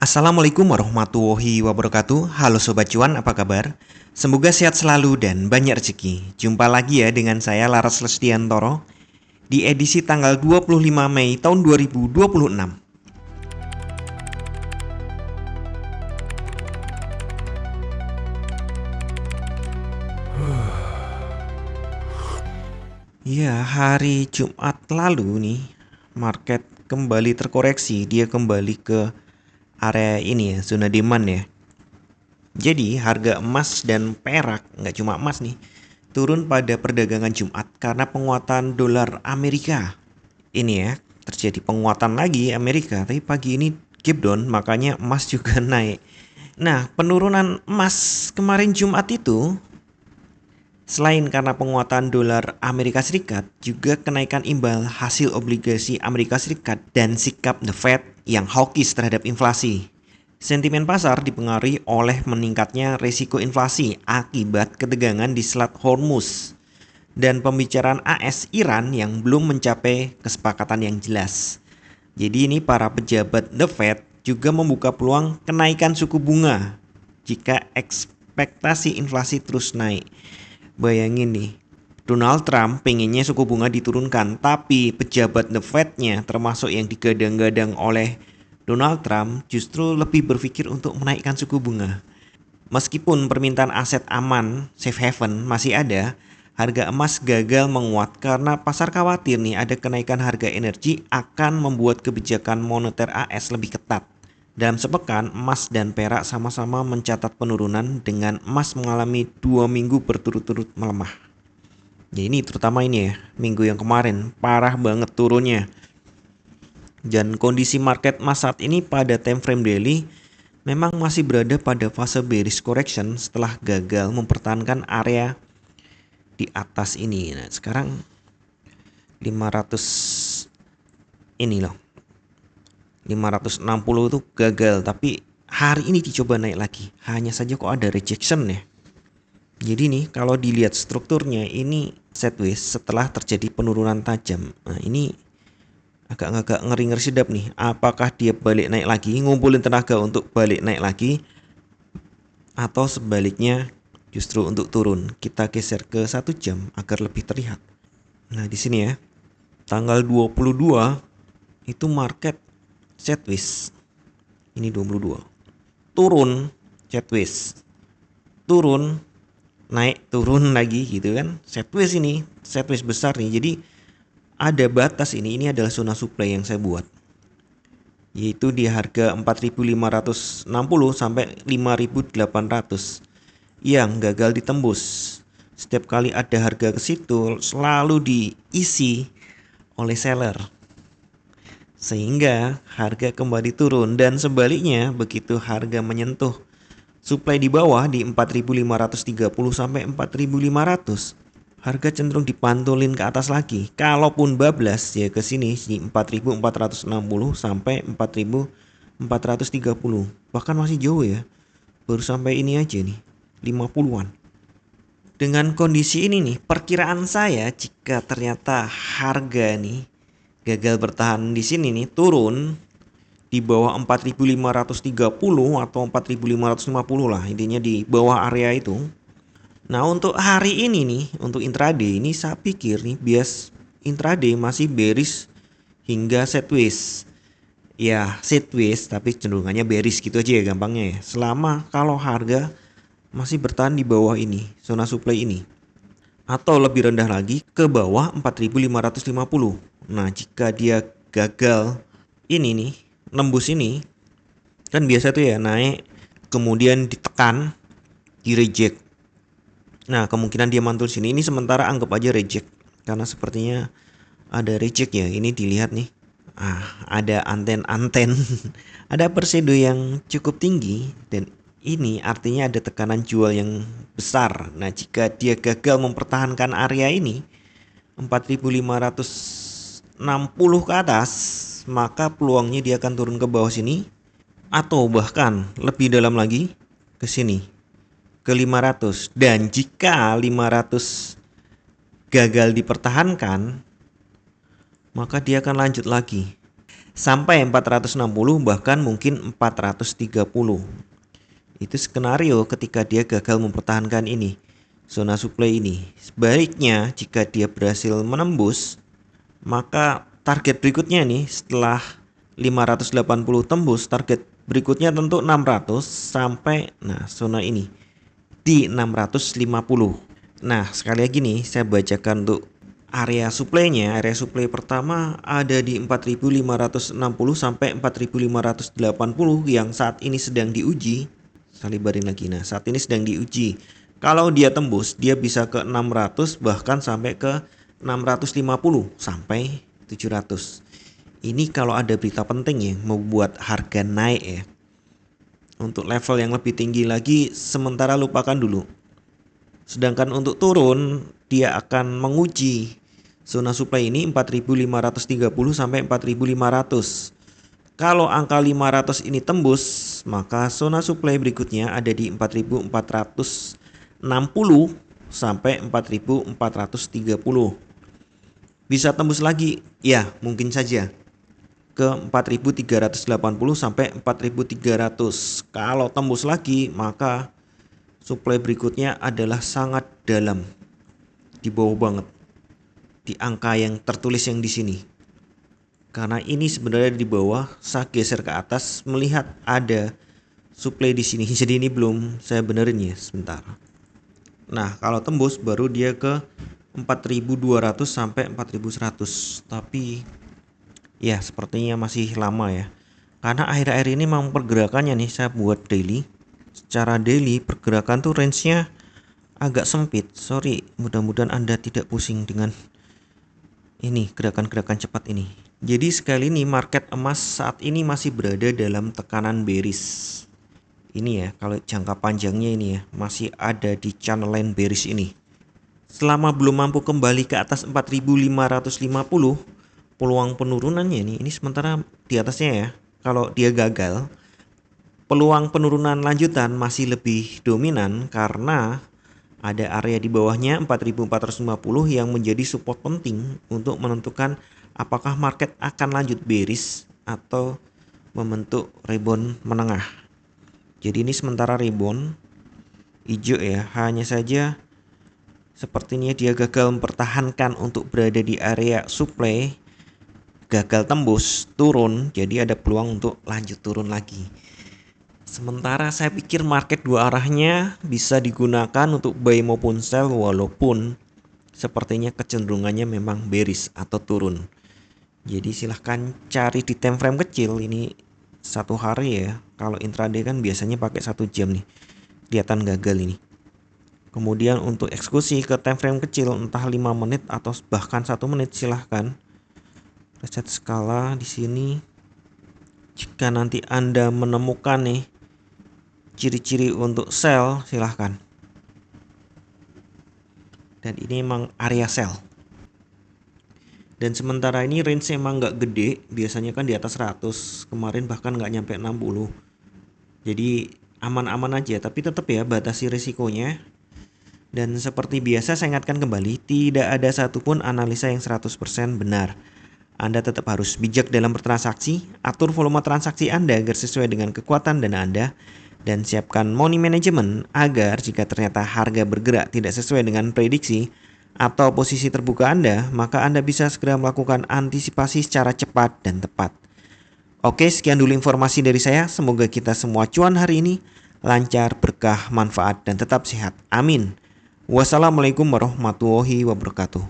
Assalamualaikum warahmatullahi wabarakatuh. Halo Sobat Cuan, apa kabar? Semoga sehat selalu dan banyak rezeki. Jumpa lagi ya dengan saya Laras Lestiantoro di edisi tanggal 25 Mei tahun 2026. Ya, hari Jumat lalu nih, market kembali terkoreksi. Dia kembali ke area ini ya, zona demand ya. Jadi harga emas dan perak, nggak cuma emas nih, turun pada perdagangan Jumat karena penguatan dolar Amerika. Ini ya, terjadi penguatan lagi Amerika, tapi pagi ini gap down, makanya emas juga naik. Nah, penurunan emas kemarin Jumat itu selain karena penguatan dolar Amerika Serikat, juga kenaikan imbal hasil obligasi Amerika Serikat dan sikap The Fed yang hawkish terhadap inflasi. Sentimen pasar dipengaruhi oleh meningkatnya risiko inflasi akibat ketegangan di Selat Hormuz dan pembicaraan AS Iran yang belum mencapai kesepakatan yang jelas. Jadi ini para pejabat The Fed juga membuka peluang kenaikan suku bunga jika ekspektasi inflasi terus naik. Bayangin nih, Donald Trump pengennya suku bunga diturunkan, tapi pejabat The Fed-nya termasuk yang digadang-gadang oleh Donald Trump justru lebih berpikir untuk menaikkan suku bunga. Meskipun permintaan aset aman, safe haven masih ada, harga emas gagal menguat karena pasar khawatir nih ada kenaikan harga energi akan membuat kebijakan moneter AS lebih ketat. Dalam sepekan, emas dan perak sama-sama mencatat penurunan dengan emas mengalami 2 minggu berturut-turut melemah. Ya ini terutama ini ya, minggu yang kemarin parah banget turunnya. Dan kondisi market emas saat ini pada time frame daily memang masih berada pada fase bearish correction setelah gagal mempertahankan area di atas ini. Nah, sekarang 500 ini loh. 560 itu gagal, tapi hari ini dicoba naik lagi. Hanya saja kok ada rejection ya. Jadi nih kalau dilihat strukturnya ini sideways setelah terjadi penurunan tajam. Nah, ini agak ngeri-ngeri sedap nih. Apakah dia balik naik lagi, ngumpulin tenaga untuk balik naik lagi, atau sebaliknya justru untuk turun? Kita geser ke 1 jam agar lebih terlihat. Nah di sini ya, tanggal 22 itu market sideways. Ini 22. Turun sideways. Turun, naik, turun lagi gitu kan. Sideways ini, sideways besar nih. Jadi ada batas ini adalah zona supply yang saya buat, yaitu di harga 4.560 sampai 5.800 yang gagal ditembus. Setiap kali ada harga ke situ selalu diisi oleh seller, sehingga harga kembali turun. Dan sebaliknya, begitu harga menyentuh supply di bawah di 4.530 sampai 4.500, harga cenderung dipantulin ke atas lagi. Kalaupun bablas ya ke sini di 4.460 sampai 4.430. Bahkan masih jauh ya. Baru sampai ini aja nih, 50-an. Dengan kondisi ini nih, perkiraan saya jika ternyata harga nih gagal bertahan di sini nih, turun di bawah 4.530 atau 4.550 lah, intinya di bawah area itu. Nah untuk hari ini nih, untuk intraday ini saya pikir nih bias intraday masih bearish hingga sideways. Ya sideways tapi cenderungannya bearish gitu aja ya gampangnya ya. Selama kalau harga masih bertahan di bawah ini, zona supply ini, atau lebih rendah lagi ke bawah 4.550. Nah jika dia gagal ini nih, nembus ini, kan biasa tuh ya naik kemudian ditekan, di reject. Nah kemungkinan dia mantul sini, ini sementara anggap aja reject karena sepertinya ada reject ya. Ini dilihat nih, ada anten-anten ada perseido yang cukup tinggi, dan ini artinya ada tekanan jual yang besar. Nah jika dia gagal mempertahankan area ini 4.560 ke atas, maka peluangnya dia akan turun ke bawah sini, atau bahkan lebih dalam lagi ke sini ke 500. Dan jika 500 gagal dipertahankan, maka dia akan lanjut lagi sampai 460, bahkan mungkin 430. Itu skenario ketika dia gagal mempertahankan ini, zona supply ini. Sebaliknya jika dia berhasil menembus, maka target berikutnya nih setelah 580 tembus, target berikutnya tentu 600 sampai zona ini di 650. Nah, sekali lagi nih saya bacakan untuk area supply-nya. Area supply pertama ada di 4560 sampai 4580 yang saat ini sedang diuji. Saya lebarin lagi. Nah, saat ini sedang diuji. Kalau dia tembus, dia bisa ke 600 bahkan sampai ke 650 sampai 700. Ini kalau ada berita penting ya, mau buat harga naik ya. Untuk level yang lebih tinggi lagi sementara lupakan dulu. Sedangkan untuk turun, dia akan menguji zona supply ini 4530 sampai 4500. Kalau angka 500 ini tembus, maka zona supply berikutnya ada di 4460 sampai 4430. Bisa tembus lagi? Ya, mungkin saja ke 4380 sampai 4300. Kalau tembus lagi, maka supply berikutnya adalah sangat dalam, di bawah banget, di angka yang tertulis yang di sini. Karena ini sebenarnya di bawah, saya geser ke atas melihat ada supply di sini. Jadi ini belum saya benerin ya, sebentar. Nah, kalau tembus baru dia ke 4200 sampai 4100. Tapi ya sepertinya masih lama ya. Karena akhir-akhir ini memang pergerakannya nih saya buat daily. Secara daily pergerakan tuh range-nya agak sempit. Sorry, mudah-mudahan Anda tidak pusing dengan ini gerakan-gerakan cepat ini. Jadi sekali ini market emas saat ini masih berada dalam tekanan bearish. Ini ya, kalau jangka panjangnya ini ya, masih ada di channel line bearish ini. Selama belum mampu kembali ke atas 4550, peluang penurunannya ini sementara di atasnya ya. Kalau dia gagal, peluang penurunan lanjutan masih lebih dominan karena ada area di bawahnya 4450 yang menjadi support penting untuk menentukan apakah market akan lanjut bearish atau membentuk rebound menengah. Jadi ini sementara rebound hijau ya, hanya saja sepertinya dia gagal mempertahankan untuk berada di area supply, gagal tembus, turun, jadi ada peluang untuk lanjut turun lagi. Sementara saya pikir market dua arahnya bisa digunakan untuk buy maupun sell, walaupun sepertinya kecenderungannya memang bearish atau turun. Jadi silahkan cari di time frame kecil, ini satu hari ya. Kalau intraday kan biasanya pakai 1 jam nih, kelihatan gagal ini. Kemudian untuk eksekusi ke time frame kecil entah 5 menit atau bahkan 1 menit, silahkan reset skala di sini. Jika nanti Anda menemukan nih ciri-ciri untuk sell, silahkan. Dan ini memang area sell. Dan sementara ini range emang nggak gede, biasanya kan di atas 100, kemarin bahkan nggak nyampe 60. Jadi aman-aman aja, tapi tetap ya batasi risikonya. Dan seperti biasa saya ingatkan kembali, tidak ada satupun analisa yang 100% benar. Anda tetap harus bijak dalam bertransaksi, atur volume transaksi Anda agar sesuai dengan kekuatan dana Anda, dan siapkan money management agar jika ternyata harga bergerak tidak sesuai dengan prediksi atau posisi terbuka Anda, maka Anda bisa segera melakukan antisipasi secara cepat dan tepat. Oke, sekian dulu informasi dari saya. Semoga kita semua cuan hari ini lancar, berkah, manfaat, dan tetap sehat. Amin. Wassalamualaikum warahmatullahi wabarakatuh.